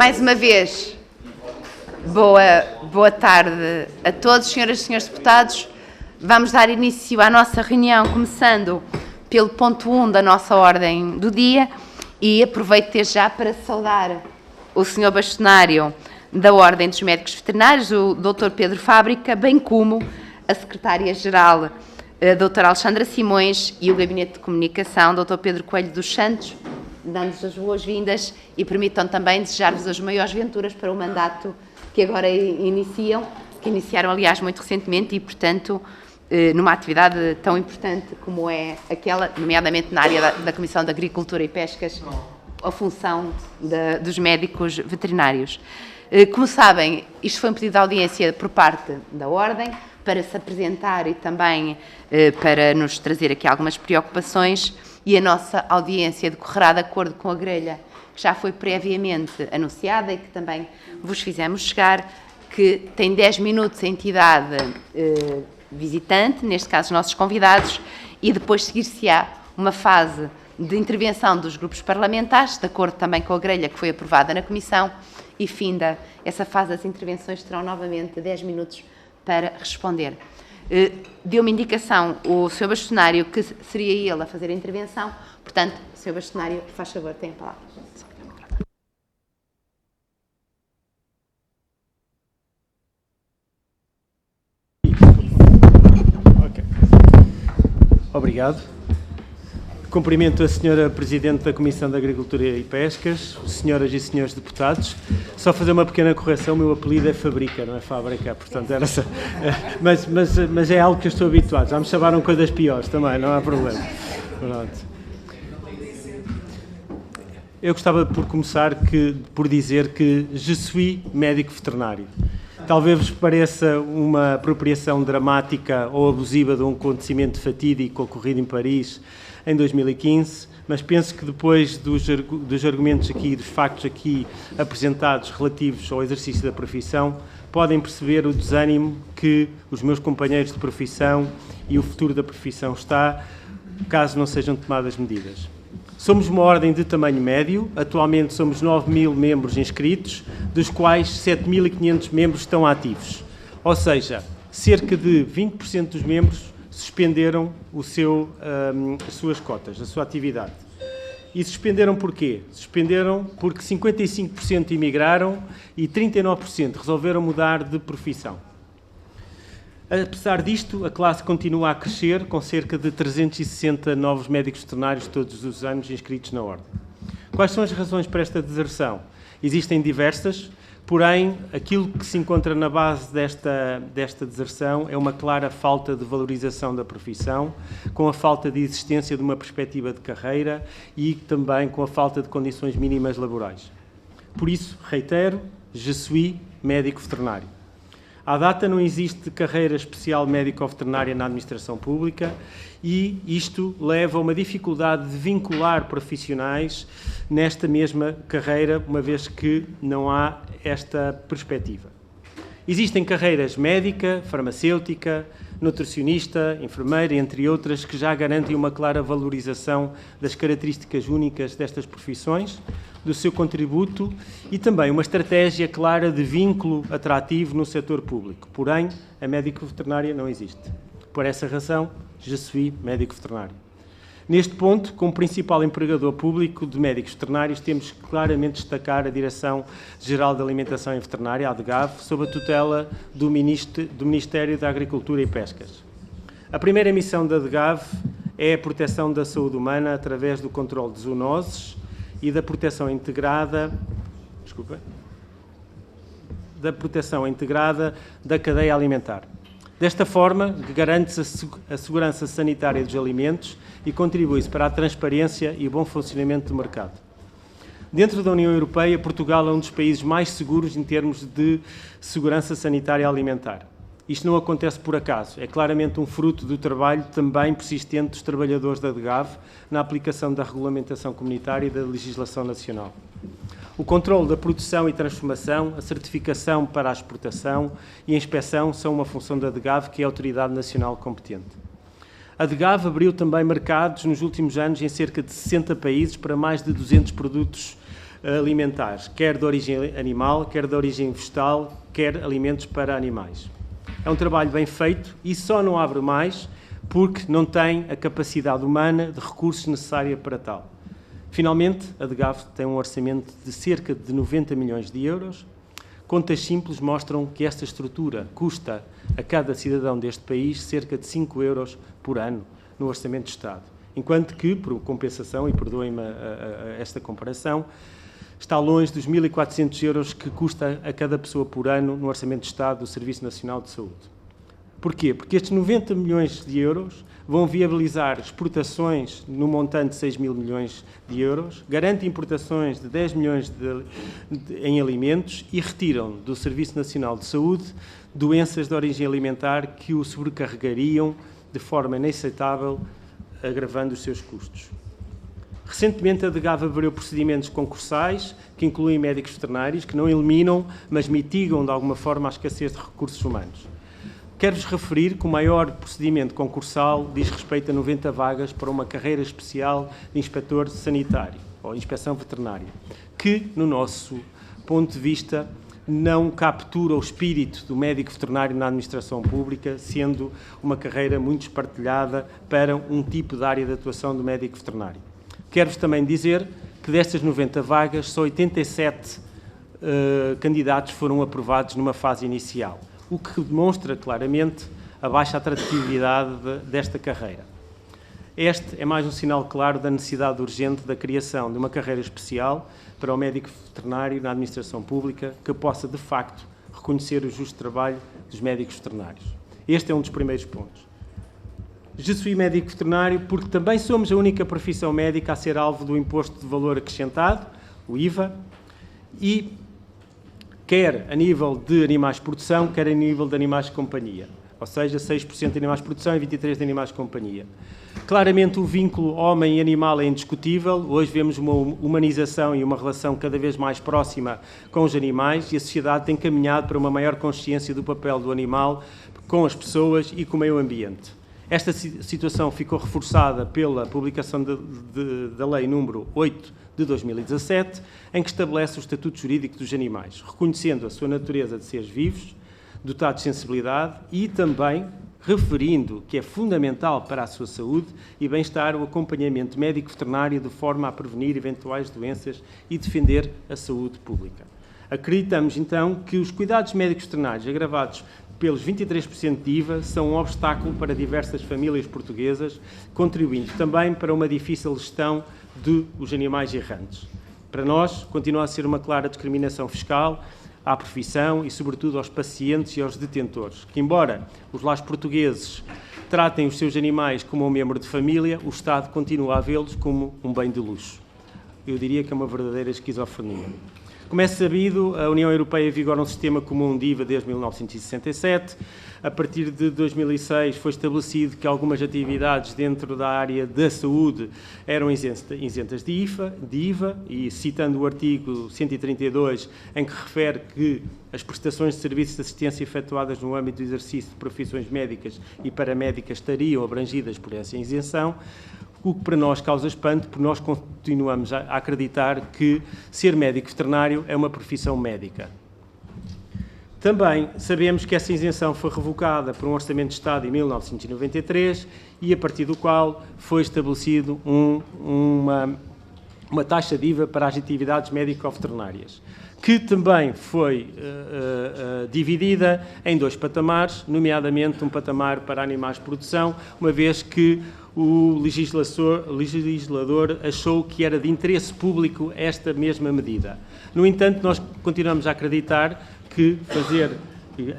Mais uma vez, boa tarde a todos, senhoras e senhores deputados. Vamos dar início à nossa reunião, começando pelo ponto 1 da nossa ordem do dia, e aproveito desde já para saudar o senhor bastonário da Ordem dos Médicos Veterinários, o Dr. Pedro Fábrica, bem como a secretária-geral, a doutora Alexandra Simões, e o Gabinete de Comunicação, Dr. Pedro Coelho dos Santos, dando-vos as boas-vindas e permitam também desejar-vos as maiores venturas para o mandato que agora iniciam, que iniciaram, aliás, muito recentemente e, portanto, numa atividade tão importante como é aquela, nomeadamente na área da Comissão de Agricultura e Pescas, a função dos médicos veterinários. Como sabem, isto foi um pedido de audiência por parte da Ordem, para se apresentar e também para nos trazer aqui algumas preocupações, e a nossa audiência decorrerá de acordo com a grelha que já foi previamente anunciada e que também vos fizemos chegar, que tem 10 minutos a entidade visitante, neste caso os nossos convidados, e depois seguir-se-á uma fase de intervenção dos grupos parlamentares, de acordo também com a grelha que foi aprovada na Comissão, e finda essa fase das intervenções terão novamente 10 minutos para responder. Deu-me indicação o Sr. Bastonário que seria ele a fazer a intervenção, portanto, Sr. Bastonário, faz favor, tem a palavra. Okay. Obrigado. Cumprimento a Sra. Presidente da Comissão de Agricultura e Pescas, senhoras e senhores deputados. Só fazer uma pequena correção, o meu apelido é Fabrica, não é Fábrica, portanto era só... Mas é algo que eu estou habituado, já me chamaram coisas piores também, não há problema. Pronto. Eu gostava por começar por dizer que je suis médico veterinário. Talvez vos pareça uma apropriação dramática ou abusiva de um acontecimento fatídico ocorrido em Paris em 2015, mas penso que depois dos argumentos aqui, dos factos aqui apresentados relativos ao exercício da profissão, podem perceber o desânimo que os meus companheiros de profissão e o futuro da profissão está, caso não sejam tomadas medidas. Somos uma ordem de tamanho médio, atualmente somos 9.000 membros inscritos, dos quais 7.500 membros estão ativos. Ou seja, cerca de 20% dos membros suspenderam as suas cotas, a sua atividade. E suspenderam porquê? Suspenderam porque 55% emigraram e 39% resolveram mudar de profissão. Apesar disto, a classe continua a crescer, com cerca de 360 novos médicos veterinários todos os anos inscritos na Ordem. Quais são as razões para esta deserção? Existem diversas, porém, aquilo que se encontra na base desta deserção é uma clara falta de valorização da profissão, com a falta de existência de uma perspectiva de carreira e também com a falta de condições mínimas laborais. Por isso, reitero, je suis médico veterinário. À data não existe carreira especial médico-veterinária na administração pública e isto leva a uma dificuldade de vincular profissionais nesta mesma carreira, uma vez que não há esta perspectiva. Existem carreiras médica, farmacêutica, nutricionista, enfermeira, entre outras, que já garantem uma clara valorização das características únicas destas profissões, do seu contributo e também uma estratégia clara de vínculo atrativo no setor público. Porém, a médico veterinária não existe. Por essa razão, je suis médico veterinário. Neste ponto, como principal empregador público de médicos veterinários, temos que claramente destacar a Direção-Geral de Alimentação e Veterinária, a DGAV, sob a tutela do Ministério da Agricultura e Pescas. A primeira missão da DGAV é a proteção da saúde humana através do controle de zoonoses e da proteção integrada, da cadeia alimentar. Desta forma, garante-se a segurança sanitária dos alimentos e contribui-se para a transparência e bom funcionamento do mercado. Dentro da União Europeia, Portugal é um dos países mais seguros em termos de segurança sanitária alimentar. Isto não acontece por acaso, é claramente um fruto do trabalho também persistente dos trabalhadores da DGAV na aplicação da regulamentação comunitária e da legislação nacional. O controle da produção e transformação, a certificação para a exportação e a inspeção são uma função da DGAV, que é a autoridade nacional competente. A DGAV abriu também mercados nos últimos anos em cerca de 60 países para mais de 200 produtos alimentares, quer de origem animal, quer de origem vegetal, quer alimentos para animais. É um trabalho bem feito e só não abre mais porque não tem a capacidade humana de recursos necessária para tal. Finalmente, a DGAF tem um orçamento de cerca de 90 milhões de euros. Contas simples mostram que esta estrutura custa a cada cidadão deste país cerca de 5 euros por ano no Orçamento de Estado. Enquanto que, por compensação, e perdoem-me esta comparação, está longe dos 1.400 euros que custa a cada pessoa por ano no Orçamento de Estado do Serviço Nacional de Saúde. Porquê? Porque estes 90 milhões de euros vão viabilizar exportações no montante de 6 mil milhões de euros, garantem importações de 10 milhões em alimentos e retiram do Serviço Nacional de Saúde doenças de origem alimentar que o sobrecarregariam de forma inaceitável, agravando os seus custos. Recentemente, a DGAF abriu procedimentos concursais que incluem médicos veterinários, que não eliminam, mas mitigam de alguma forma a escassez de recursos humanos. Quero-vos referir que o maior procedimento concursal diz respeito a 90 vagas para uma carreira especial de inspetor sanitário, ou inspeção veterinária, que, no nosso ponto de vista, não captura o espírito do médico veterinário na administração pública, sendo uma carreira muito espartilhada para um tipo de área de atuação do médico veterinário. Quero-vos também dizer que destas 90 vagas, só 87 candidatos foram aprovados numa fase inicial, o que demonstra claramente a baixa atratividade desta carreira. Este é mais um sinal claro da necessidade urgente da criação de uma carreira especial para o médico veterinário na administração pública que possa, de facto, reconhecer o justo trabalho dos médicos veterinários. Este é um dos primeiros pontos. Je suis médico veterinário porque também somos a única profissão médica a ser alvo do Imposto de Valor Acrescentado, o IVA, e quer a nível de animais de produção, quer a nível de animais de companhia. Ou seja, 6% de animais de produção e 23% de animais de companhia. Claramente o vínculo homem e animal é indiscutível. Hoje vemos uma humanização e uma relação cada vez mais próxima com os animais e a sociedade tem caminhado para uma maior consciência do papel do animal com as pessoas e com o meio ambiente. Esta situação ficou reforçada pela publicação da Lei número 8 de 2017, em que estabelece o estatuto jurídico dos animais, reconhecendo a sua natureza de seres vivos, dotados de sensibilidade e também referindo que é fundamental para a sua saúde e bem-estar o acompanhamento médico veterinário de forma a prevenir eventuais doenças e defender a saúde pública. Acreditamos, então, que os cuidados médicos veterinários agravados pelos 23% de IVA são um obstáculo para diversas famílias portuguesas, contribuindo também para uma difícil gestão dos animais errantes. Para nós, continua a ser uma clara discriminação fiscal à profissão e, sobretudo, aos pacientes e aos detentores, que, embora os lares portugueses tratem os seus animais como um membro de família, o Estado continua a vê-los como um bem de luxo. Eu diria que é uma verdadeira esquizofrenia. Como é sabido, a União Europeia vigora um sistema comum de IVA desde 1967. A partir de 2006 foi estabelecido que algumas atividades dentro da área da saúde eram isentas de IVA, e citando o artigo 132, em que refere que as prestações de serviços de assistência efetuadas no âmbito do exercício de profissões médicas e paramédicas estariam abrangidas por essa isenção, o que para nós causa espanto, porque nós continuamos a acreditar que ser médico veterinário é uma profissão médica. Também sabemos que essa isenção foi revocada por um Orçamento de Estado em 1993 e a partir do qual foi estabelecido uma taxa de IVA para as atividades médico-veterinárias, que também foi dividida em dois patamares, nomeadamente um patamar para animais de produção, uma vez que o legislador achou que era de interesse público esta mesma medida. No entanto, nós continuamos a acreditar que fazer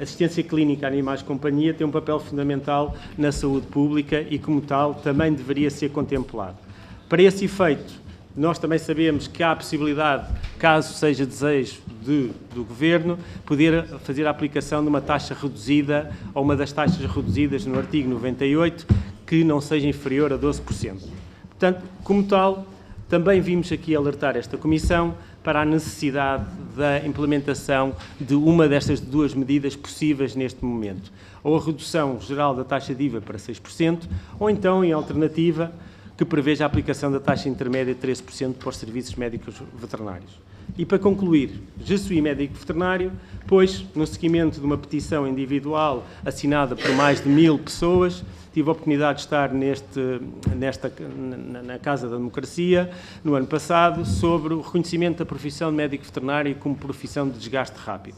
assistência clínica a animais de companhia tem um papel fundamental na saúde pública e, como tal, também deveria ser contemplado. Para esse efeito, nós também sabemos que há a possibilidade, caso seja desejo do Governo, poder fazer a aplicação de uma taxa reduzida ou uma das taxas reduzidas no artigo 98, que não seja inferior a 12%. Portanto, como tal, também vimos aqui alertar esta Comissão para a necessidade da implementação de uma destas duas medidas possíveis neste momento. Ou a redução geral da taxa de IVA para 6%, ou então, em alternativa, que preveja a aplicação da taxa intermédia de 13% para os serviços médicos veterinários. E para concluir, je suis médico veterinário, pois, no seguimento de uma petição individual assinada por mais de 1000 pessoas, tive a oportunidade de estar na Casa da Democracia, no ano passado, sobre o reconhecimento da profissão de médico veterinário como profissão de desgaste rápido.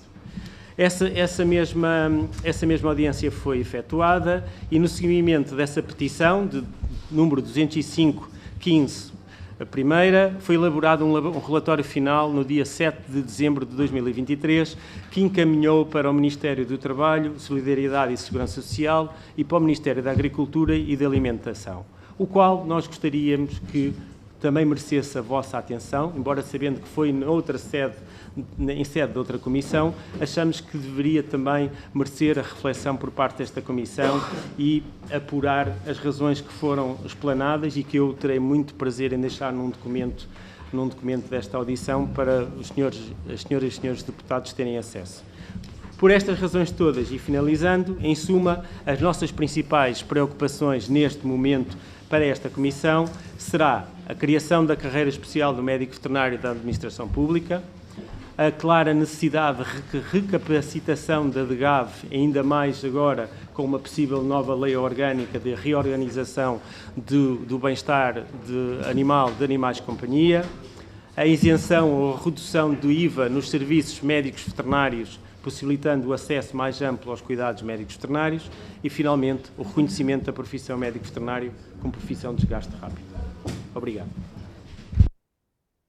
Essa mesma audiência foi efetuada e, no seguimento dessa petição, de número 205/15, a primeira, foi elaborado um relatório final no dia 7 de dezembro de 2023, que encaminhou para o Ministério do Trabalho, Solidariedade e Segurança Social e para o Ministério da Agricultura e da Alimentação, o qual nós gostaríamos que também merecesse a vossa atenção, embora sabendo que foi em sede de outra comissão, achamos que deveria também merecer a reflexão por parte desta comissão e apurar as razões que foram explanadas e que eu terei muito prazer em deixar num documento desta audição para as senhoras e os senhores deputados terem acesso. Por estas razões todas e finalizando, em suma, as nossas principais preocupações neste momento para esta comissão será a criação da carreira especial do médico veterinário da Administração Pública, a clara necessidade de recapacitação da DGAV, ainda mais agora com uma possível nova lei orgânica de reorganização do bem-estar de animais de companhia, a isenção ou a redução do IVA nos serviços médicos veterinários, possibilitando o acesso mais amplo aos cuidados médicos veterinários e, finalmente, o reconhecimento da profissão médico veterinário como profissão de desgaste rápido. Obrigado.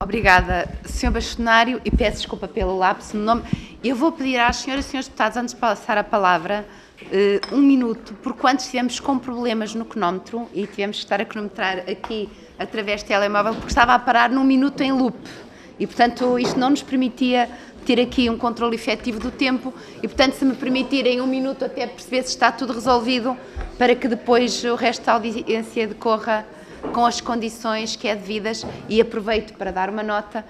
Obrigada, Sr. Bastonário, e peço desculpa pelo lapso no nome. Eu vou pedir às senhoras e senhores deputados, antes de passar a palavra, 1 minuto, porque quando estivemos com problemas no cronómetro e tivemos que estar a cronometrar aqui através de telemóvel, porque estava a parar num minuto em loop. E, portanto, isto não nos permitia ter aqui um controle efetivo do tempo e, portanto, se me permitirem 1 minuto até perceber se está tudo resolvido, para que depois o resto da audiência decorra com as condições que é devidas. E aproveito para dar uma nota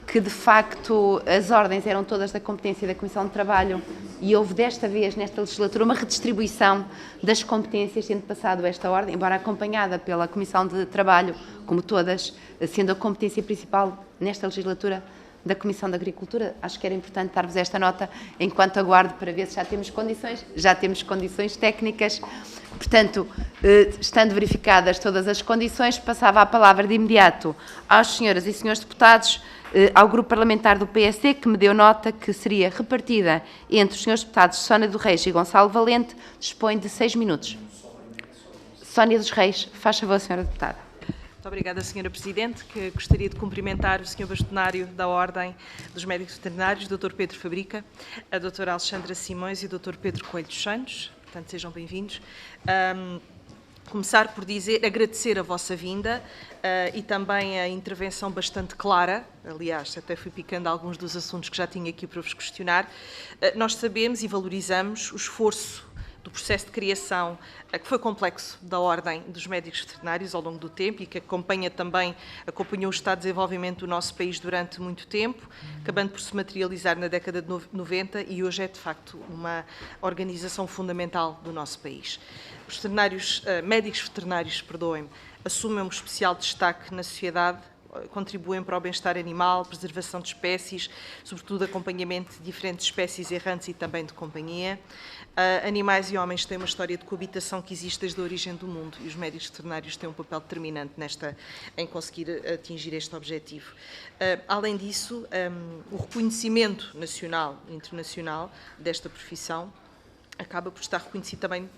que, de facto, as ordens eram todas da competência da Comissão de Trabalho e houve desta vez, nesta legislatura, uma redistribuição das competências, sendo passado esta ordem, embora acompanhada pela Comissão de Trabalho, como todas, sendo a competência principal nesta legislatura da Comissão de Agricultura. Acho que era importante dar-vos esta nota, enquanto aguardo para ver se já temos condições técnicas. Portanto, estando verificadas todas as condições, passava a palavra de imediato às senhoras e senhores deputados, ao grupo parlamentar do PSD, que me deu nota que seria repartida entre os senhores deputados Sónia dos Reis e Gonçalo Valente, dispõe de 6 minutos. Sónia dos Reis, faz favor, senhora deputada. Muito obrigada, Sra. Presidente, que gostaria de cumprimentar o Sr. Bastonário da Ordem dos Médicos Veterinários, Dr. Pedro Fabrica, a Dra. Alexandra Simões e o Dr. Pedro Coelho dos Santos. Portanto, sejam bem-vindos. Começar por agradecer a vossa vinda e também a intervenção bastante clara. Aliás, até fui picando alguns dos assuntos que já tinha aqui para vos questionar. Nós sabemos e valorizamos o esforço do processo de criação, que foi complexo, da Ordem dos Médicos Veterinários ao longo do tempo e que acompanhou o estado de desenvolvimento do nosso país durante muito tempo, acabando por se materializar na década de 90 e hoje é, de facto, uma organização fundamental do nosso país. Os médicos veterinários, assumem um especial destaque na sociedade, contribuem para o bem-estar animal, preservação de espécies, sobretudo acompanhamento de diferentes espécies errantes e também de companhia. Animais e homens têm uma história de coabitação que existe desde a origem do mundo e os médicos veterinários têm um papel determinante em conseguir atingir este objetivo. Além disso, o reconhecimento nacional e internacional desta profissão acaba por estar reconhecido também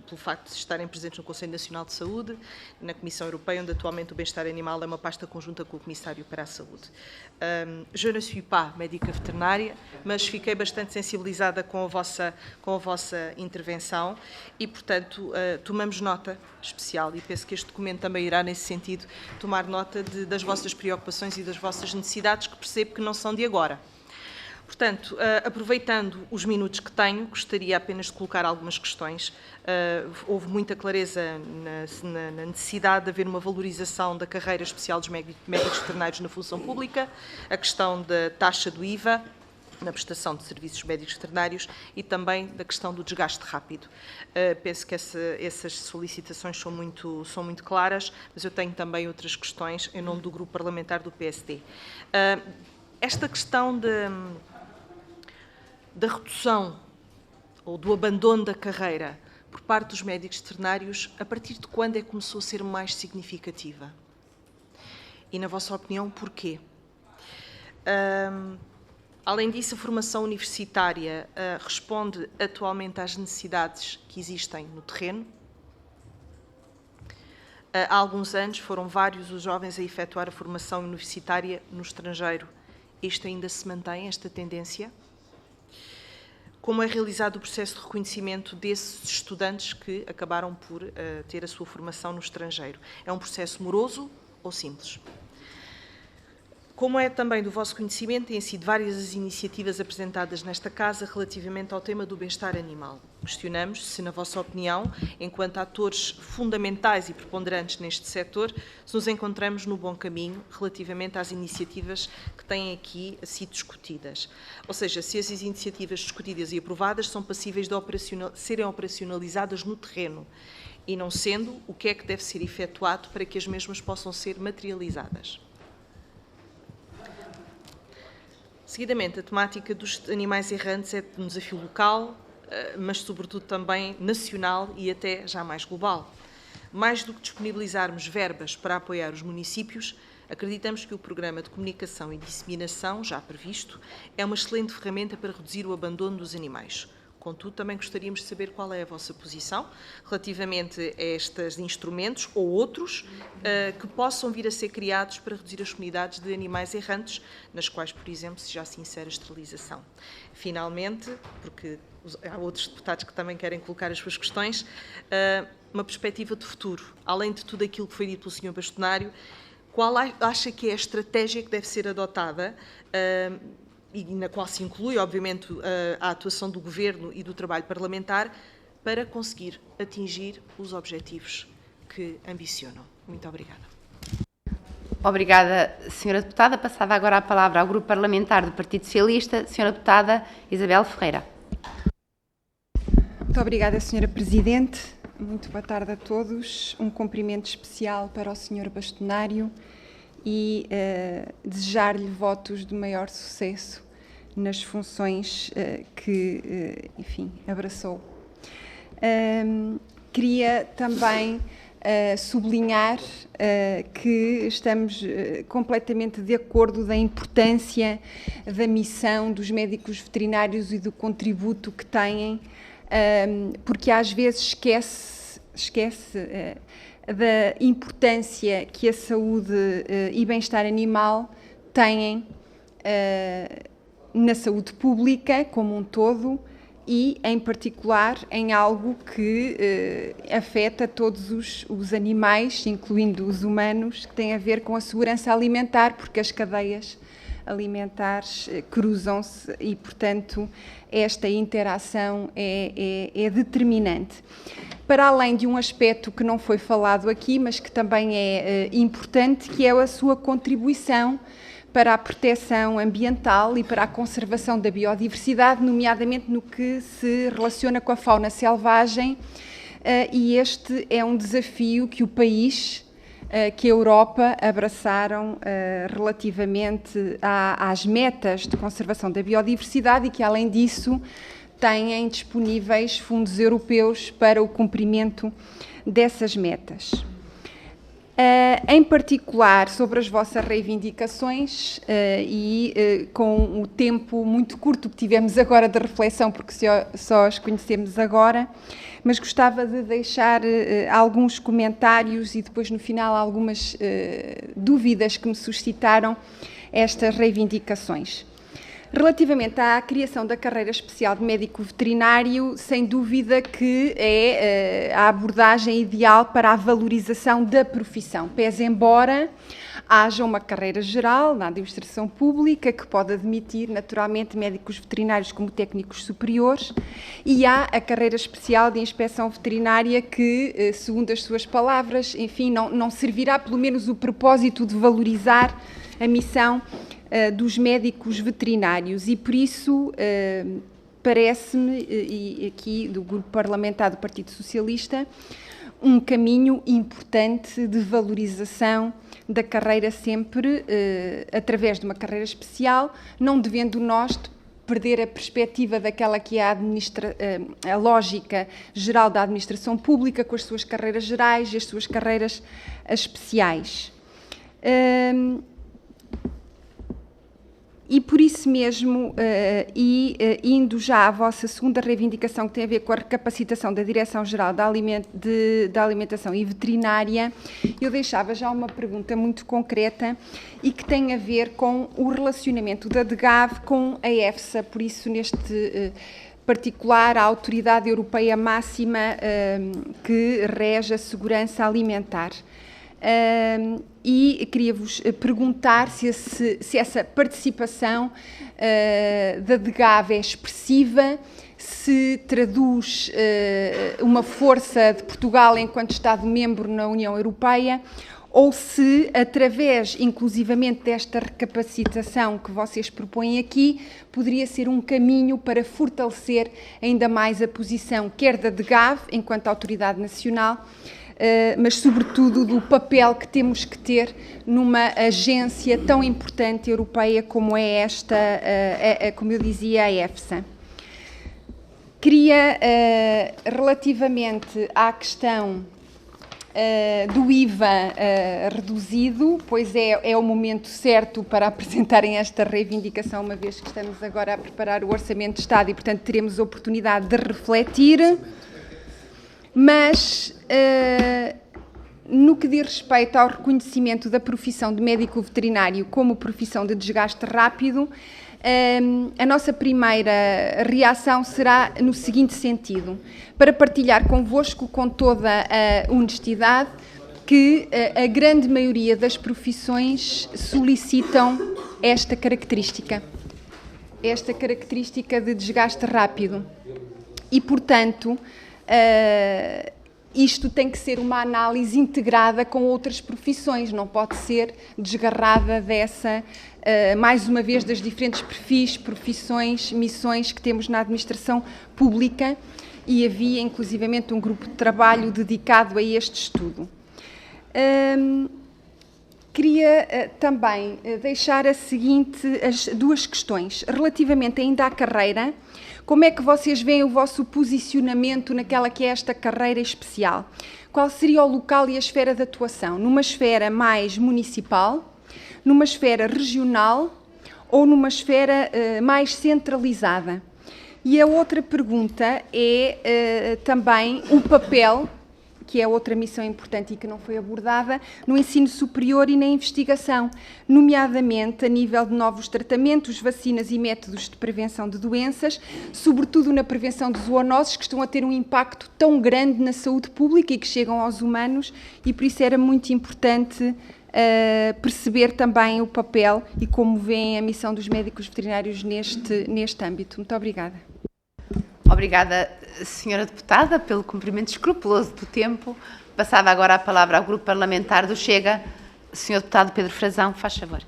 pelo facto de estarem presentes no Conselho Nacional de Saúde, na Comissão Europeia, onde atualmente o bem-estar animal é uma pasta conjunta com o Comissário para a Saúde. Je ne suis pas médica veterinária, mas fiquei bastante sensibilizada com a vossa intervenção e, portanto, tomamos nota especial e penso que este documento também irá, nesse sentido, tomar nota das vossas preocupações e das vossas necessidades, que percebo que não são de agora. Portanto, aproveitando os minutos que tenho, gostaria apenas de colocar algumas questões. Houve muita clareza na necessidade de haver uma valorização da carreira especial dos médicos veterinários na função pública, a questão da taxa do IVA, na prestação de serviços médicos veterinários e também da questão do desgaste rápido. Penso que essas solicitações são muito claras, mas eu tenho também outras questões em nome do Grupo Parlamentar do PSD. Esta questão da redução ou do abandono da carreira por parte dos médicos veterinários, a partir de quando é que começou a ser mais significativa? E, na vossa opinião, porquê? Além disso, a formação universitária responde atualmente às necessidades que existem no terreno. Há alguns anos foram vários os jovens a efetuar a formação universitária no estrangeiro. Isto ainda se mantém, esta tendência? Como é realizado o processo de reconhecimento desses estudantes que acabaram por ter a sua formação no estrangeiro? É um processo moroso ou simples? Como é também do vosso conhecimento, têm sido várias as iniciativas apresentadas nesta Casa relativamente ao tema do bem-estar animal. Questionamos se, na vossa opinião, enquanto atores fundamentais e preponderantes neste setor, se nos encontramos no bom caminho relativamente às iniciativas que têm aqui sido discutidas. Ou seja, se essas iniciativas discutidas e aprovadas são passíveis de serem operacionalizadas no terreno e, não sendo, o que é que deve ser efetuado para que as mesmas possam ser materializadas. Seguidamente, a temática dos animais errantes é um desafio local, mas sobretudo também nacional e até já mais global. Mais do que disponibilizarmos verbas para apoiar os municípios, acreditamos que o Programa de Comunicação e Disseminação, já previsto, é uma excelente ferramenta para reduzir o abandono dos animais. Contudo, também gostaríamos de saber qual é a vossa posição relativamente a estes instrumentos ou outros que possam vir a ser criados para reduzir as comunidades de animais errantes, nas quais, por exemplo, se já se insere a esterilização. Finalmente, porque há outros deputados que também querem colocar as suas questões, uma perspectiva de futuro. Além de tudo aquilo que foi dito pelo Sr. Bastonário, qual acha que é a estratégia que deve ser adotada e na qual se inclui, obviamente, a atuação do Governo e do trabalho parlamentar para conseguir atingir os objetivos que ambicionam? Muito obrigada. Obrigada, Sra. Deputada. Passada agora a palavra ao Grupo Parlamentar do Partido Socialista, Sra. Deputada Isabel Ferreira. Muito obrigada, Sra. Presidente. Muito boa tarde a todos. Um cumprimento especial para o Sr. Bastonário e desejar-lhe votos de maior sucesso nas funções que, enfim, abraçou. Queria também sublinhar que estamos completamente de acordo da importância da missão dos médicos veterinários e do contributo que têm, porque às vezes esquece da importância que a saúde e bem-estar animal têm na saúde pública como um todo e, em particular, em algo que afeta todos os animais, incluindo os humanos, que tem a ver com a segurança alimentar, porque as cadeias alimentares cruzam-se e, portanto, esta interação é determinante. Para além de um aspecto que não foi falado aqui, mas que também é importante, que é a sua contribuição para a proteção ambiental e para a conservação da biodiversidade, nomeadamente no que se relaciona com a fauna selvagem, e este é um desafio que o país, que a Europa abraçaram relativamente às metas de conservação da biodiversidade e que, além disso, têm disponíveis fundos europeus para o cumprimento dessas metas. Em particular, sobre as vossas reivindicações com o tempo muito curto que tivemos agora de reflexão, porque só as conhecemos agora, mas gostava de deixar alguns comentários e depois no final algumas dúvidas que me suscitaram estas reivindicações. Relativamente à criação da carreira especial de médico veterinário, sem dúvida que é a abordagem ideal para a valorização da profissão, pese embora haja uma carreira geral na administração pública que pode admitir, naturalmente, médicos veterinários como técnicos superiores, e há a carreira especial de inspeção veterinária que, segundo as suas palavras, enfim, não servirá pelo menos o propósito de valorizar a missão dos médicos veterinários e, por isso, parece-me, e aqui do Grupo Parlamentar do Partido Socialista, um caminho importante de valorização da carreira sempre através de uma carreira especial, não devendo nós perder a perspectiva daquela que é a lógica geral da administração pública, com as suas carreiras gerais e as suas carreiras especiais. E por isso mesmo, indo já à vossa segunda reivindicação, que tem a ver com a recapacitação da Direção-Geral da Alimentação e Veterinária, eu deixava já uma pergunta muito concreta e que tem a ver com o relacionamento da DGAV com a EFSA, por isso neste particular a autoridade europeia máxima que rege a segurança alimentar. E queria-vos perguntar se essa participação da DGAV é expressiva, se traduz uma força de Portugal enquanto Estado-membro na União Europeia, ou se, através, inclusivamente, desta recapacitação que vocês propõem aqui, poderia ser um caminho para fortalecer ainda mais a posição, quer da DGAV, enquanto autoridade nacional, mas, sobretudo, do papel que temos que ter numa agência tão importante europeia como é esta, como eu dizia, a EFSA. Queria, relativamente à questão do IVA reduzido, pois é o momento certo para apresentarem esta reivindicação, uma vez que estamos agora a preparar o Orçamento de Estado e, portanto, teremos a oportunidade de refletir. Mas, no que diz respeito ao reconhecimento da profissão de médico veterinário como profissão de desgaste rápido, a nossa primeira reação será no seguinte sentido: para partilhar convosco com toda a honestidade que a grande maioria das profissões solicitam esta característica de desgaste rápido. E, portanto, isto tem que ser uma análise integrada com outras profissões, não pode ser desgarrada dessa, mais uma vez, das diferentes perfis, profissões, missões que temos na administração pública, e havia inclusivamente um grupo de trabalho dedicado a este estudo. Queria também deixar as duas questões. Relativamente ainda à carreira, como é que vocês veem o vosso posicionamento naquela que é esta carreira especial? Qual seria o local e a esfera de atuação? Numa esfera mais municipal, numa esfera regional ou numa esfera mais centralizada? E a outra pergunta é também o papel, que é outra missão importante e que não foi abordada, no ensino superior e na investigação, nomeadamente a nível de novos tratamentos, vacinas e métodos de prevenção de doenças, sobretudo na prevenção de zoonoses, que estão a ter um impacto tão grande na saúde pública e que chegam aos humanos, e por isso era muito importante perceber também o papel e como veem a missão dos médicos veterinários neste âmbito. Muito obrigada. Obrigada, Sra. Deputada, pelo cumprimento escrupuloso do tempo. Passava agora a palavra ao Grupo Parlamentar do Chega. Sr. Deputado Pedro Frazão, faz favor.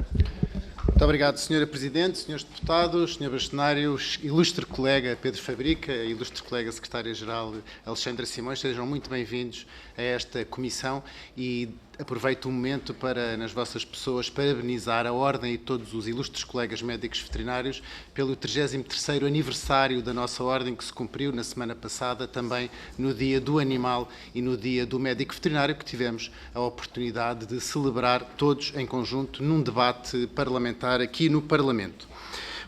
Muito obrigado, Sra. Presidente, Srs. Deputados, Sr. Bastonário, ilustre colega Pedro Fabrica, ilustre colega Secretária-Geral Alexandra Simões, sejam muito bem-vindos a esta comissão e aproveito o momento para, nas vossas pessoas, parabenizar a Ordem e todos os ilustres colegas médicos veterinários pelo 33º aniversário da nossa Ordem, que se cumpriu na semana passada, também no Dia do Animal e no Dia do Médico Veterinário, que tivemos a oportunidade de celebrar todos em conjunto num debate parlamentar aqui no Parlamento.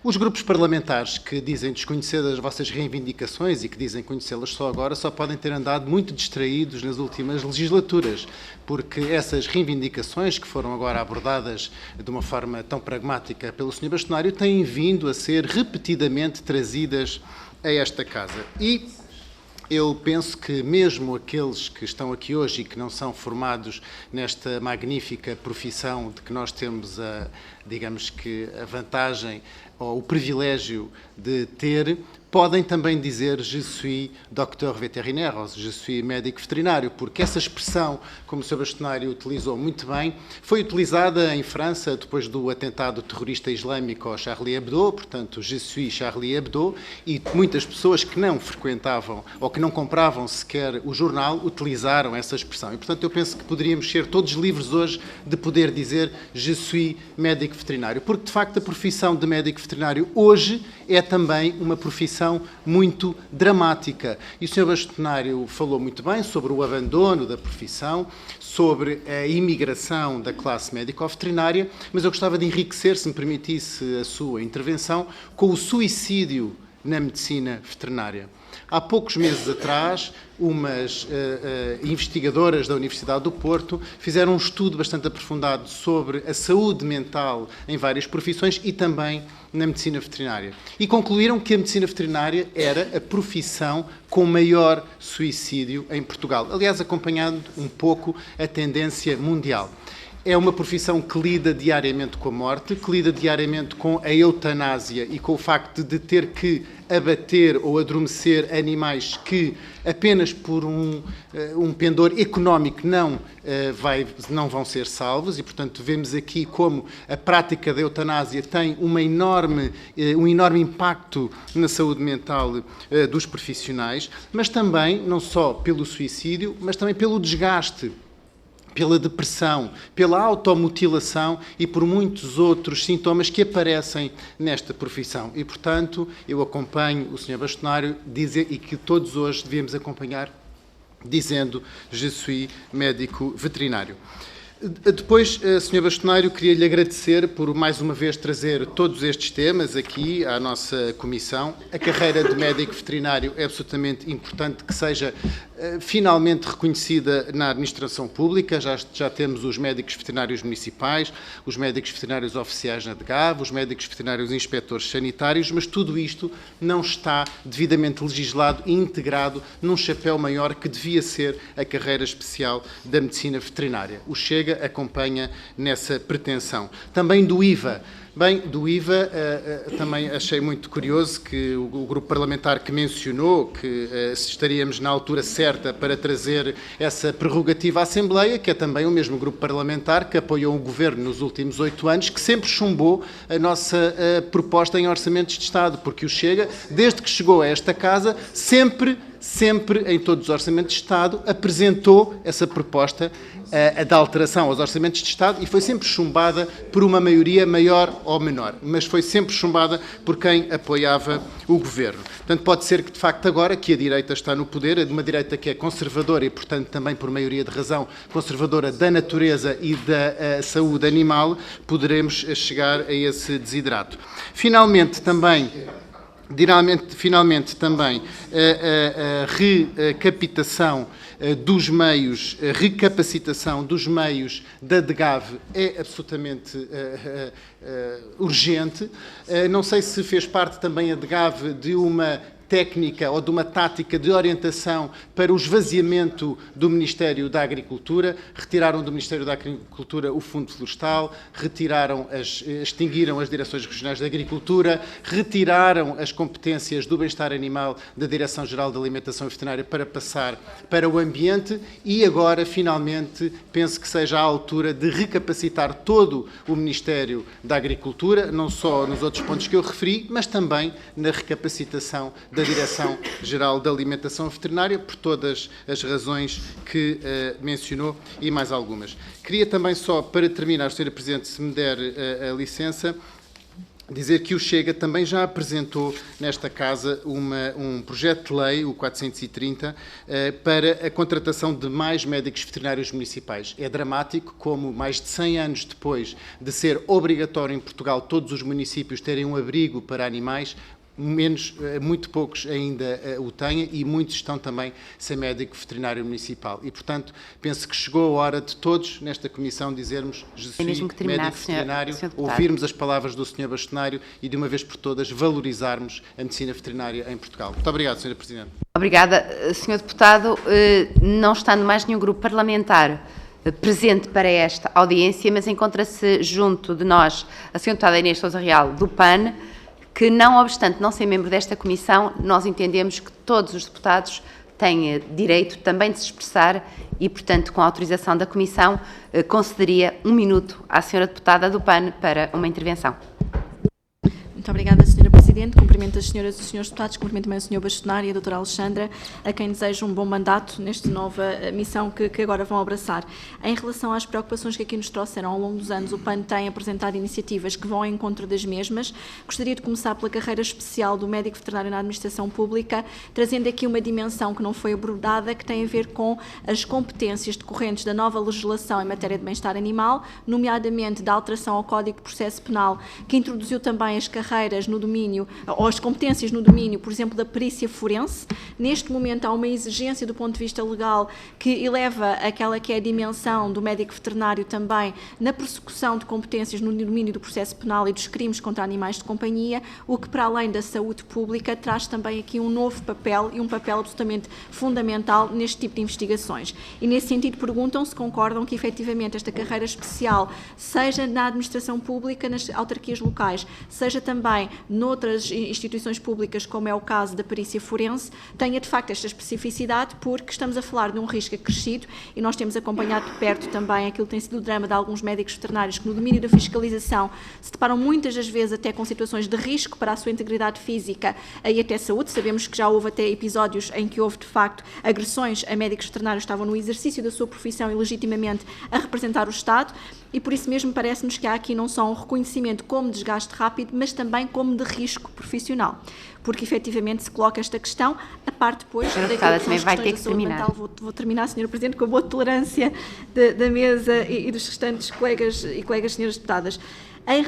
Os grupos parlamentares que dizem desconhecer as vossas reivindicações e que dizem conhecê-las só agora só podem ter andado muito distraídos nas últimas legislaturas, porque essas reivindicações que foram agora abordadas de uma forma tão pragmática pelo Sr. Bastonário têm vindo a ser repetidamente trazidas a esta Casa. E eu penso que mesmo aqueles que estão aqui hoje e que não são formados nesta magnífica profissão de que nós temos digamos que a vantagem ou o privilégio de ter, podem também dizer je suis docteur vétérinaire, ou je suis médico veterinário, porque essa expressão, como o Sr. Bastonário utilizou muito bem, foi utilizada em França depois do atentado terrorista islâmico ao Charlie Hebdo, portanto, je suis Charlie Hebdo, e muitas pessoas que não frequentavam ou que não compravam sequer o jornal utilizaram essa expressão. E, portanto, eu penso que poderíamos ser todos livres hoje de poder dizer je suis médico veterinário, porque, de facto, a profissão de médico veterinário hoje é também uma profissão muito dramática. E o Sr. Bastonário falou muito bem sobre o abandono da profissão, sobre a imigração da classe médico-veterinária, mas eu gostava de enriquecer, se me permitisse a sua intervenção, com o suicídio na medicina veterinária. Há poucos meses atrás, umas investigadoras da Universidade do Porto fizeram um estudo bastante aprofundado sobre a saúde mental em várias profissões e também na medicina veterinária. E concluíram que a medicina veterinária era a profissão com maior suicídio em Portugal. Aliás, acompanhando um pouco a tendência mundial. É uma profissão que lida diariamente com a morte, que lida diariamente com a eutanásia e com o facto de ter que abater ou adormecer animais que apenas por um pendor económico não vão ser salvos e, portanto, vemos aqui como a prática da eutanásia tem um enorme impacto na saúde mental dos profissionais, mas também, não só pelo suicídio, mas também pelo desgaste, pela depressão, pela automutilação e por muitos outros sintomas que aparecem nesta profissão. E, portanto, eu acompanho o Sr. Bastonário e que todos hoje devemos acompanhar dizendo je suis médico veterinário. Depois, Sr. Bastonário, queria-lhe agradecer por mais uma vez trazer todos estes temas aqui à nossa comissão. A carreira de médico veterinário é absolutamente importante que seja finalmente reconhecida na administração pública. Já temos os médicos veterinários municipais, os médicos veterinários oficiais na DGAV, os médicos veterinários inspectores sanitários, mas tudo isto não está devidamente legislado e integrado num chapéu maior que devia ser a carreira especial da medicina veterinária. O Chega acompanha nessa pretensão. Também do IVA. Bem, do IVA também achei muito curioso que o grupo parlamentar que mencionou que estaríamos na altura certa para trazer essa prerrogativa à Assembleia, que é também o mesmo grupo parlamentar que apoiou o Governo nos últimos 8 anos, que sempre chumbou a nossa proposta em orçamentos de Estado, porque o Chega, desde que chegou a esta casa, sempre, em todos os orçamentos de Estado, apresentou essa proposta da alteração aos orçamentos de Estado e foi sempre chumbada por uma maioria maior ou menor, mas foi sempre chumbada por quem apoiava o Governo. Portanto, pode ser que, de facto, agora que a direita está no poder, é de uma direita que é conservadora e, portanto, também por maioria de razão, conservadora da natureza e da saúde animal, poderemos chegar a esse desidrato. Finalmente, também a recapacitação dos meios da DGAV é absolutamente urgente. Não sei se fez parte também a DGAV de uma técnica ou de uma tática de orientação para o esvaziamento do Ministério da Agricultura. Retiraram do Ministério da Agricultura o Fundo Florestal, extinguiram as Direções Regionais da Agricultura, retiraram as competências do bem-estar animal da Direção-Geral da Alimentação e Veterinária para passar para o Ambiente e agora, finalmente, penso que seja a altura de recapacitar todo o Ministério da Agricultura, não só nos outros pontos que eu referi, mas também na recapacitação da Direção-Geral da Alimentação Veterinária, por todas as razões que mencionou e mais algumas. Queria também só, para terminar, Sra. Presidente, se me der a licença, dizer que o Chega também já apresentou nesta Casa um projeto de lei, o 430, para a contratação de mais médicos veterinários municipais. É dramático como, mais de 100 anos depois de ser obrigatório em Portugal todos os municípios terem um abrigo para animais, muito poucos ainda o têm e muitos estão também sem médico veterinário municipal. E, portanto, penso que chegou a hora de todos, nesta Comissão, dizermos je suis médico veterinário, ouvirmos as palavras do Sr. Bastonário e, de uma vez por todas, valorizarmos a medicina veterinária em Portugal. Muito obrigado, Sra. Presidente. Obrigada, Sr. Deputado. Não estando mais nenhum grupo parlamentar presente para esta audiência, mas encontra-se junto de nós a Sra. Deputada Inês Sousa Real, do PAN, que, não obstante não ser membro desta comissão, nós entendemos que todos os deputados têm direito também de se expressar e, portanto, com a autorização da comissão, concederia 1 minuto à senhora deputada do PAN para uma intervenção. Muito obrigada, Sra. Presidente. Cumprimento as senhoras e os senhores deputados, cumprimento também a Sra. Bastonária e a Dra. Alexandra, a quem desejo um bom mandato nesta nova missão que agora vão abraçar. Em relação às preocupações que aqui nos trouxeram ao longo dos anos, o PAN tem apresentado iniciativas que vão ao encontro das mesmas. Gostaria de começar pela carreira especial do médico veterinário na administração pública, trazendo aqui uma dimensão que não foi abordada, que tem a ver com as competências decorrentes da nova legislação em matéria de bem-estar animal, nomeadamente da alteração ao Código de Processo Penal, que introduziu também as carreiras no domínio, ou as competências no domínio, por exemplo, da perícia forense. Neste momento há uma exigência do ponto de vista legal que eleva aquela que é a dimensão do médico veterinário também na persecução de competências no domínio do processo penal e dos crimes contra animais de companhia, o que, para além da saúde pública, traz também aqui um novo papel e um papel absolutamente fundamental neste tipo de investigações. E, nesse sentido, perguntam se concordam que, efetivamente, esta carreira especial, seja na administração pública, nas autarquias locais, seja também noutras instituições públicas, como é o caso da perícia forense, tenha de facto esta especificidade, porque estamos a falar de um risco acrescido e nós temos acompanhado de perto também aquilo que tem sido o drama de alguns médicos veterinários que no domínio da fiscalização se deparam muitas das vezes até com situações de risco para a sua integridade física e até saúde. Sabemos que já houve até episódios em que houve de facto agressões a médicos veterinários que estavam no exercício da sua profissão e legitimamente a representar o Estado, e por isso mesmo parece-nos que há aqui não só um reconhecimento como desgaste rápido, mas também como de risco profissional, porque efetivamente se coloca esta questão, a parte depois daquilo que são as questões da saúde mental. Vou terminar, Sra. Presidente, com a boa tolerância da mesa e dos restantes colegas e colegas senhoras deputadas.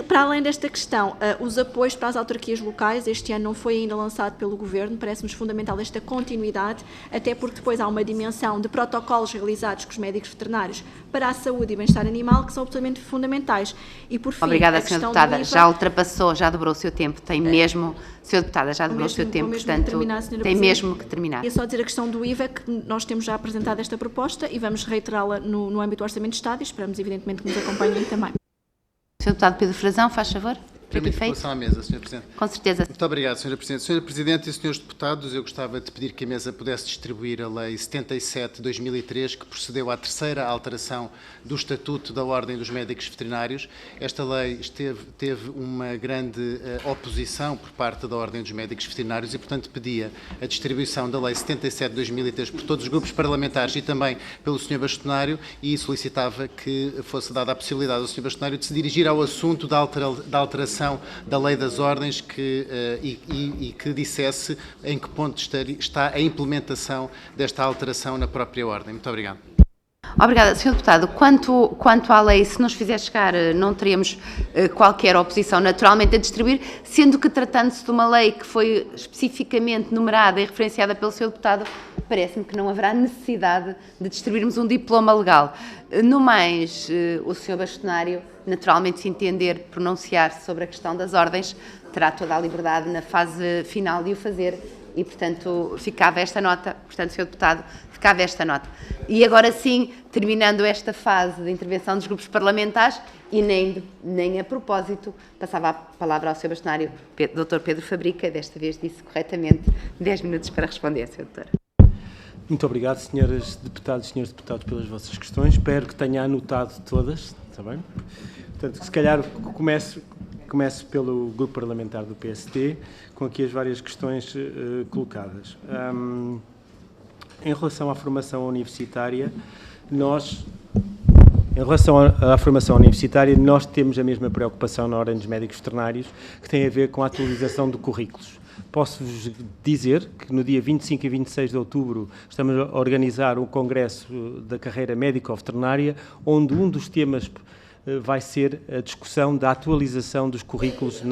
Para além desta questão, os apoios para as autarquias locais, este ano não foi ainda lançado pelo Governo, parece-nos fundamental esta continuidade, até porque depois há uma dimensão de protocolos realizados com os médicos veterinários para a saúde e bem-estar animal que são absolutamente fundamentais. E por fim, obrigada, a Sra. questão Deputada. do IVA, já ultrapassou, já dobrou o seu tempo. Tem mesmo, Sra. Deputada, já dobrou o seu tempo, portanto, tem mesmo que terminar. E é só dizer a questão do IVA, que nós temos já apresentado esta proposta e vamos reiterá-la no âmbito do Orçamento de Estado e esperamos, evidentemente, que nos acompanhem também. Sr. Deputado Pedro Frazão, faz favor. Permite colocação à mesa, Sr. Presidente. Com certeza. Muito obrigado, Sra. Presidente. Sra. Presidente e Srs. Deputados, eu gostava de pedir que a mesa pudesse distribuir a Lei 77 de 2003, que procedeu à terceira alteração do Estatuto da Ordem dos Médicos Veterinários. Esta lei teve uma grande oposição por parte da Ordem dos Médicos Veterinários e, portanto, pedia a distribuição da Lei 77 de 2003 por todos os grupos parlamentares e também pelo Sr. Bastonário, e solicitava que fosse dada a possibilidade ao Sr. Bastonário de se dirigir ao assunto da alteração da Lei das Ordens e que dissesse em que ponto está a implementação desta alteração na própria Ordem. Muito obrigado. Obrigada, Sr. Deputado. Quanto à lei, se nos fizer chegar, não teríamos qualquer oposição naturalmente a distribuir, sendo que, tratando-se de uma lei que foi especificamente numerada e referenciada pelo Sr. Deputado, parece-me que não haverá necessidade de distribuirmos um diploma legal. No mais, o Sr. Bastonário, naturalmente, se entender pronunciar-se sobre a questão das ordens, terá toda a liberdade na fase final de o fazer e, portanto, ficava esta nota. Portanto, Sr. Deputado, ficava esta nota. E agora sim, terminando esta fase de intervenção dos grupos parlamentares, e nem a propósito, passava a palavra ao Sr. Bastonário, Dr. Pedro Fabrica, desta vez disse corretamente 10 minutos para responder, Sr. Doutor. Muito obrigado, senhoras deputadas e senhores deputados, pelas vossas questões. Espero que tenha anotado todas, está bem? Portanto, se calhar começo pelo grupo parlamentar do PST, com aqui as várias questões colocadas. Em relação à formação universitária, nós temos a mesma preocupação na Ordem dos Médicos Veterinários, que tem a ver com a atualização de currículos. Posso-vos dizer que no dia 25 e 26 de outubro estamos a organizar um congresso da carreira médico-veterinária, onde um dos temas vai ser a discussão da atualização dos currículos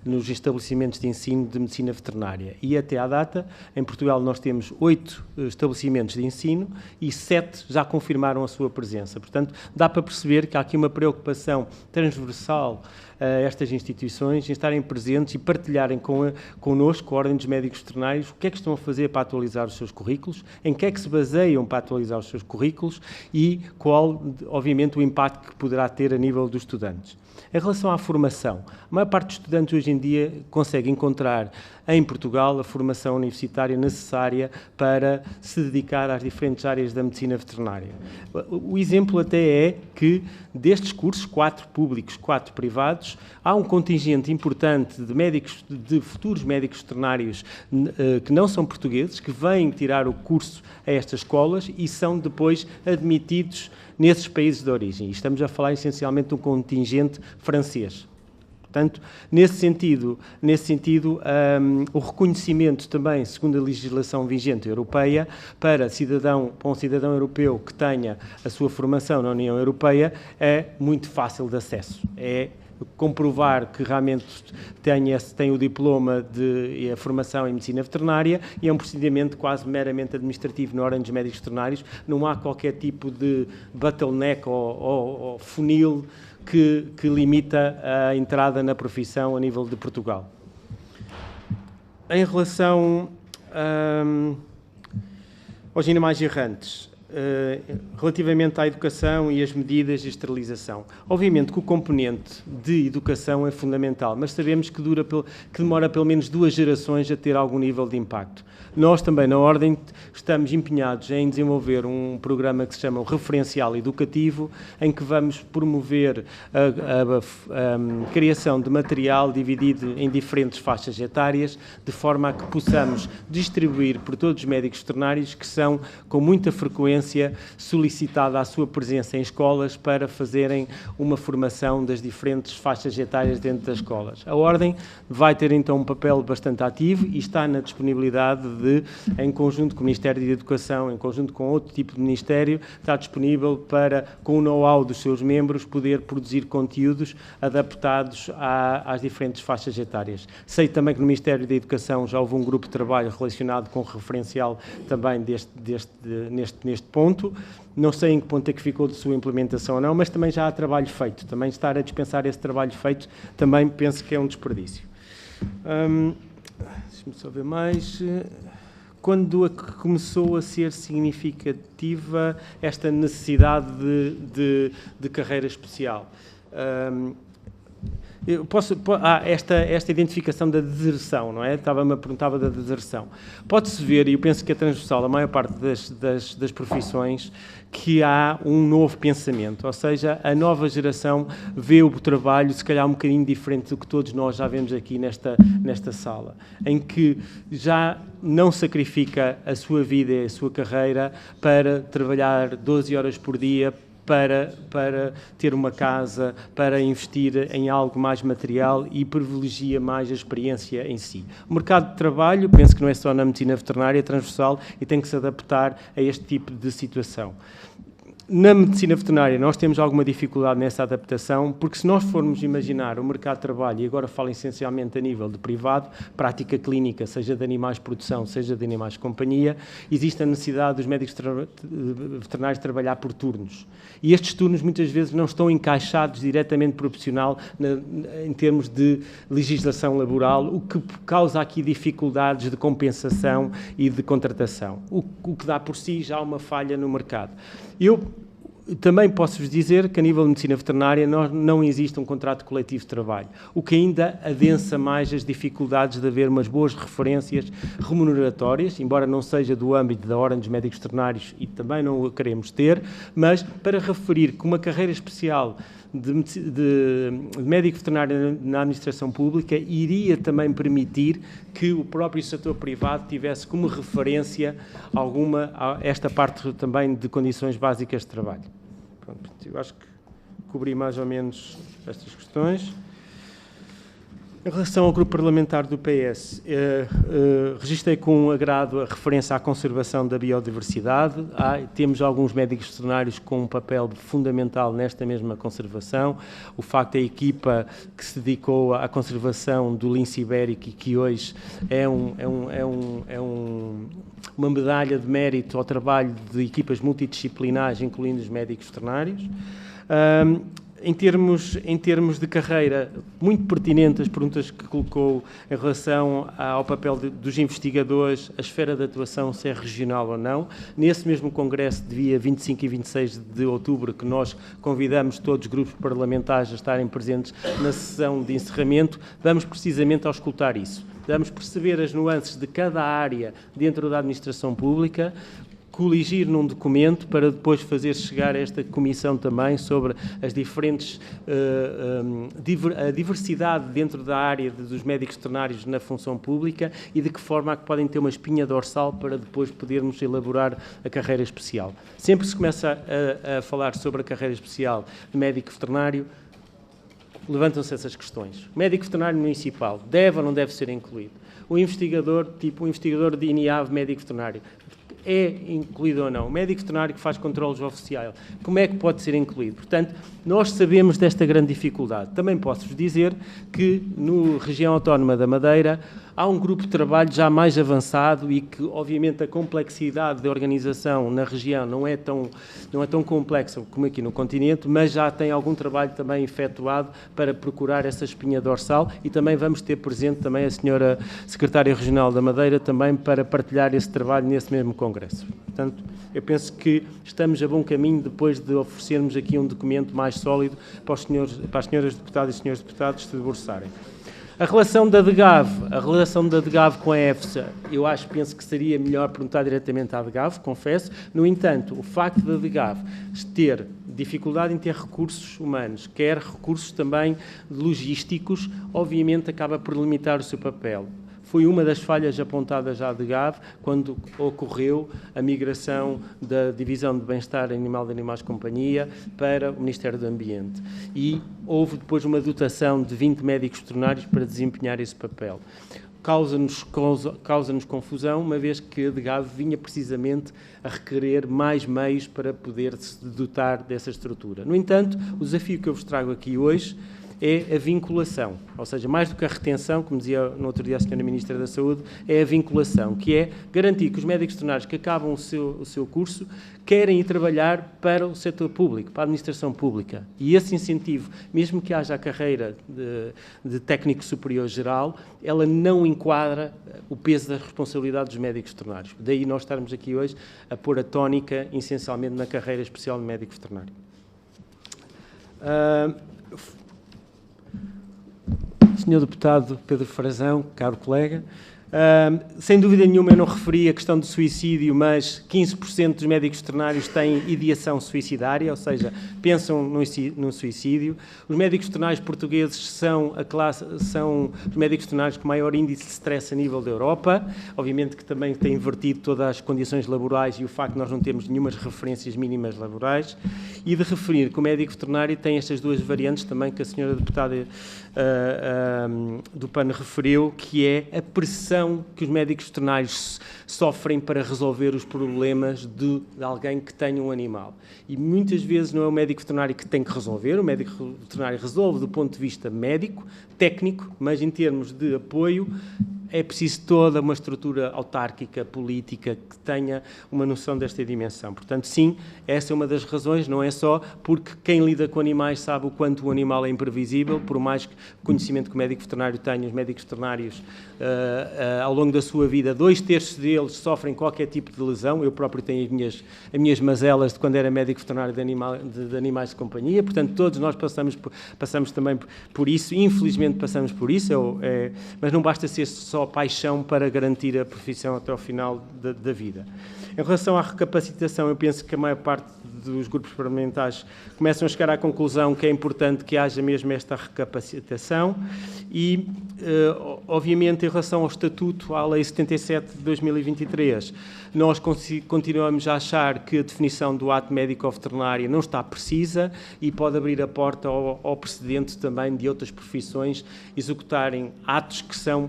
nos estabelecimentos de ensino de medicina veterinária. E até à data, em Portugal, nós temos 8 estabelecimentos de ensino e 7 já confirmaram a sua presença. Portanto, dá para perceber que há aqui uma preocupação transversal a estas instituições em estarem presentes e partilharem connosco, a Ordem dos Médicos Veterinários, o que é que estão a fazer para atualizar os seus currículos, em que é que se baseiam para atualizar os seus currículos e qual, obviamente, o impacto que poderá ter a nível dos estudantes. Em relação à formação, a maior parte dos estudantes hoje em dia consegue encontrar em Portugal a formação universitária necessária para se dedicar às diferentes áreas da medicina veterinária. O exemplo até é que destes cursos, 4 públicos, 4 privados, há um contingente importante de médicos, de futuros médicos veterinários que não são portugueses, que vêm tirar o curso a estas escolas e são depois admitidos nesses países de origem. E estamos a falar essencialmente de um contingente francês. Portanto, nesse sentido, o reconhecimento também, segundo a legislação vigente europeia, para um cidadão europeu que tenha a sua formação na União Europeia, é muito fácil de acesso. É comprovar que realmente tem o diploma e a formação em medicina veterinária e é um procedimento quase meramente administrativo na Ordem dos Médicos Veterinários. Não há qualquer tipo de bottleneck ou funil que limita a entrada na profissão a nível de Portugal. Em relação aos animais errantes, relativamente à educação e as medidas de esterilização. Obviamente que o componente de educação é fundamental, mas sabemos que demora pelo menos 2 gerações a ter algum nível de impacto. Nós também, na Ordem, estamos empenhados em desenvolver um programa que se chama o Referencial Educativo, em que vamos promover a criação de material dividido em diferentes faixas etárias, de forma a que possamos distribuir por todos os médicos veterinários que são, com muita frequência, solicitada a sua presença em escolas para fazerem uma formação das diferentes faixas etárias dentro das escolas. A Ordem vai ter, então, um papel bastante ativo e está na disponibilidade em conjunto com o Ministério da Educação, em conjunto com outro tipo de Ministério, está disponível para, com o know-how dos seus membros, poder produzir conteúdos adaptados às diferentes faixas etárias. Sei também que no Ministério da Educação já houve um grupo de trabalho relacionado com o referencial também neste ponto. Não sei em que ponto é que ficou de sua implementação ou não, mas também já há trabalho feito. Também estar a dispensar esse trabalho feito, também penso que é um desperdício. Deixa-me só ver mais. Quando é que começou a ser significativa esta necessidade de carreira especial? Esta identificação da deserção, não é? Me perguntava da deserção. Pode-se ver, e eu penso que é transversal a maior parte das profissões, que há um novo pensamento, ou seja, a nova geração vê o trabalho se calhar um bocadinho diferente do que todos nós já vemos aqui nesta sala, em que já não sacrifica a sua vida e a sua carreira para trabalhar 12 horas por dia, para ter uma casa, para investir em algo mais material e privilegia mais a experiência em si. O mercado de trabalho, penso que não é só na medicina veterinária, é transversal e tem que se adaptar a este tipo de situação. Na medicina veterinária nós temos alguma dificuldade nessa adaptação, porque se nós formos imaginar o mercado de trabalho, e agora falo essencialmente a nível de privado, prática clínica, seja de animais de produção, seja de animais de companhia, existe a necessidade dos médicos veterinários trabalhar por turnos. E estes turnos muitas vezes não estão encaixados diretamente proporcional em termos de legislação laboral, o que causa aqui dificuldades de compensação e de contratação, o que dá por si já uma falha no mercado. Eu também posso-vos dizer que, a nível de medicina veterinária, não existe um contrato coletivo de trabalho, o que ainda adensa mais as dificuldades de haver umas boas referências remuneratórias, embora não seja do âmbito da Ordem dos Médicos Veterinários e também não o queremos ter, mas para referir que uma carreira especial de médico veterinário na administração pública iria também permitir que o próprio setor privado tivesse como referência esta parte também de condições básicas de trabalho. Pronto, eu acho que cobri mais ou menos estas questões. Em relação ao grupo parlamentar do PS, registrei com agrado a referência à conservação da biodiversidade. Temos alguns médicos veterinários com um papel fundamental nesta mesma conservação. O facto da equipa que se dedicou à conservação do lince ibérico e que hoje é uma medalha de mérito ao trabalho de equipas multidisciplinares, incluindo os médicos veterinários. Em termos de carreira, muito pertinente as perguntas que colocou em relação ao papel dos investigadores, a esfera de atuação, se é regional ou não. Nesse mesmo congresso de dia 25 e 26 de outubro, que nós convidamos todos os grupos parlamentares a estarem presentes na sessão de encerramento, vamos precisamente auscultar isso. Vamos perceber as nuances de cada área dentro da administração pública, coligir num documento para depois fazer chegar a esta comissão também sobre as diferentes, a diversidade dentro da área dos médicos veterinários na função pública e de que forma é que podem ter uma espinha dorsal para depois podermos elaborar a carreira especial. Sempre se começa a falar sobre a carreira especial de médico veterinário, levantam-se essas questões. O médico veterinário municipal deve ou não deve ser incluído? O investigador, tipo o investigador de INIAV médico veterinário, é incluído ou não? O médico veterinário que faz controles oficiais, como é que pode ser incluído? Portanto, nós sabemos desta grande dificuldade. Também posso-vos dizer que, na região autónoma da Madeira, há um grupo de trabalho já mais avançado e que, obviamente, a complexidade da organização na região não é tão complexa como aqui no continente, mas já tem algum trabalho também efetuado para procurar essa espinha dorsal e também vamos ter presente também a senhora Secretária Regional da Madeira também para partilhar esse trabalho nesse mesmo congresso. Portanto, eu penso que estamos a bom caminho depois de oferecermos aqui um documento mais sólido para as senhoras deputadas e senhores deputados se debruçarem. A relação da DGAV com a EFSA, penso que seria melhor perguntar diretamente à DGAV, confesso. No entanto, o facto da DGAV ter dificuldade em ter recursos humanos, quer recursos também logísticos, obviamente acaba por limitar o seu papel. Foi uma das falhas apontadas à DGAV quando ocorreu a migração da Divisão de Bem-Estar Animal de Animais de Companhia para o Ministério do Ambiente. E houve depois uma dotação de 20 médicos veterinários para desempenhar esse papel. Causa-nos confusão, uma vez que a DGAV vinha precisamente a requerer mais meios para poder se dotar dessa estrutura. No entanto, o desafio que eu vos trago aqui hoje é a vinculação, ou seja, mais do que a retenção, como dizia no outro dia a Sra. Ministra da Saúde, é a vinculação, que é garantir que os médicos veterinários que acabam o seu curso querem ir trabalhar para o setor público, para a administração pública. E esse incentivo, mesmo que haja a carreira de técnico superior geral, ela não enquadra o peso da responsabilidade dos médicos veterinários. Daí nós estarmos aqui hoje a pôr a tónica, essencialmente, na carreira especial de médico veterinário. Senhor Deputado Pedro Frazão, caro colega, sem dúvida nenhuma eu não referi a questão do suicídio, mas 15% dos médicos veterinários têm ideação suicidária, ou seja, pensam no suicídio. Os médicos veterinários portugueses são os médicos veterinários com maior índice de stress a nível da Europa, obviamente que também tem invertido todas as condições laborais e o facto de nós não termos nenhumas referências mínimas laborais, e de referir que o médico veterinário tem estas duas variantes também que a senhora deputada do PAN referiu, que é a pressão que os médicos veterinários sofrem para resolver os problemas de alguém que tenha um animal. E muitas vezes não é o médico veterinário que tem que resolver, o médico veterinário resolve do ponto de vista médico, técnico, mas em termos de apoio é preciso toda uma estrutura autárquica, política, que tenha uma noção desta dimensão. Portanto, sim, essa é uma das razões, não é só porque quem lida com animais sabe o quanto o animal é imprevisível, por mais conhecimento que o médico veterinário tenha, os médicos veterinários, ao longo da sua vida, 2/3 deles sofrem qualquer tipo de lesão. Eu próprio tenho as minhas mazelas de quando era médico veterinário de animais de companhia, portanto, todos nós passamos também por isso, infelizmente passamos por isso, mas não basta ser só paixão para garantir a profissão até ao final da vida. Em relação à recapacitação, eu penso que a maior parte dos grupos parlamentares começam a chegar à conclusão que é importante que haja mesmo esta recapacitação e, obviamente, em relação ao Estatuto, à Lei 77 de 2023, nós continuamos a achar que a definição do ato médico-veterinário não está precisa e pode abrir a porta ao precedente também de outras profissões executarem atos que são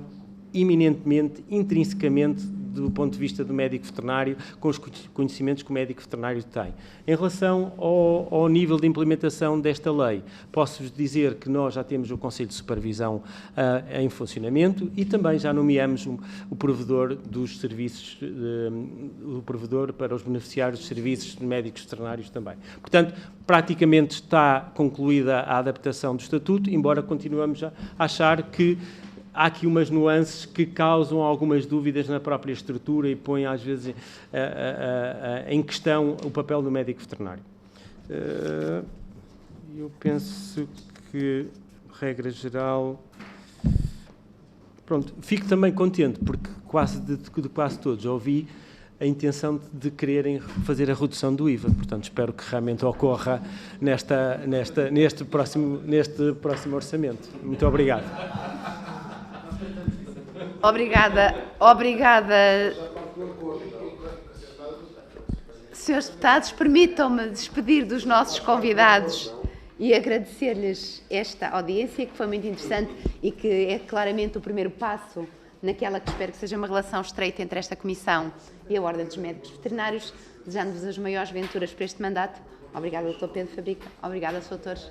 eminentemente, intrinsecamente do ponto de vista do médico veterinário, com os conhecimentos que o médico veterinário tem. Em relação ao nível de implementação desta lei, posso-vos dizer que nós já temos o Conselho de Supervisão em funcionamento e também já nomeamos o provedor dos serviços, o provedor para os beneficiários de serviços de médicos veterinários também. Portanto, praticamente está concluída a adaptação do Estatuto, embora continuamos a achar que há aqui umas nuances que causam algumas dúvidas na própria estrutura e põem, às vezes, em questão o papel do médico veterinário. Eu penso que, regra geral... Pronto, fico também contente, porque de quase todos ouvi a intenção de quererem fazer a redução do IVA. Portanto, espero que realmente ocorra neste próximo orçamento. Muito obrigado. Obrigada. Senhores deputados, permitam-me despedir dos nossos convidados e agradecer-lhes esta audiência, que foi muito interessante e que é claramente o primeiro passo naquela que espero que seja uma relação estreita entre esta Comissão e a Ordem dos Médicos Veterinários, desejando-vos as maiores venturas para este mandato. Obrigada, Dr. Pedro Fabrica. Obrigada, Sr. Doutores.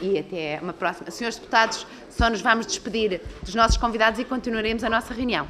E até uma próxima. Senhores deputados, só nos vamos despedir dos nossos convidados e continuaremos a nossa reunião.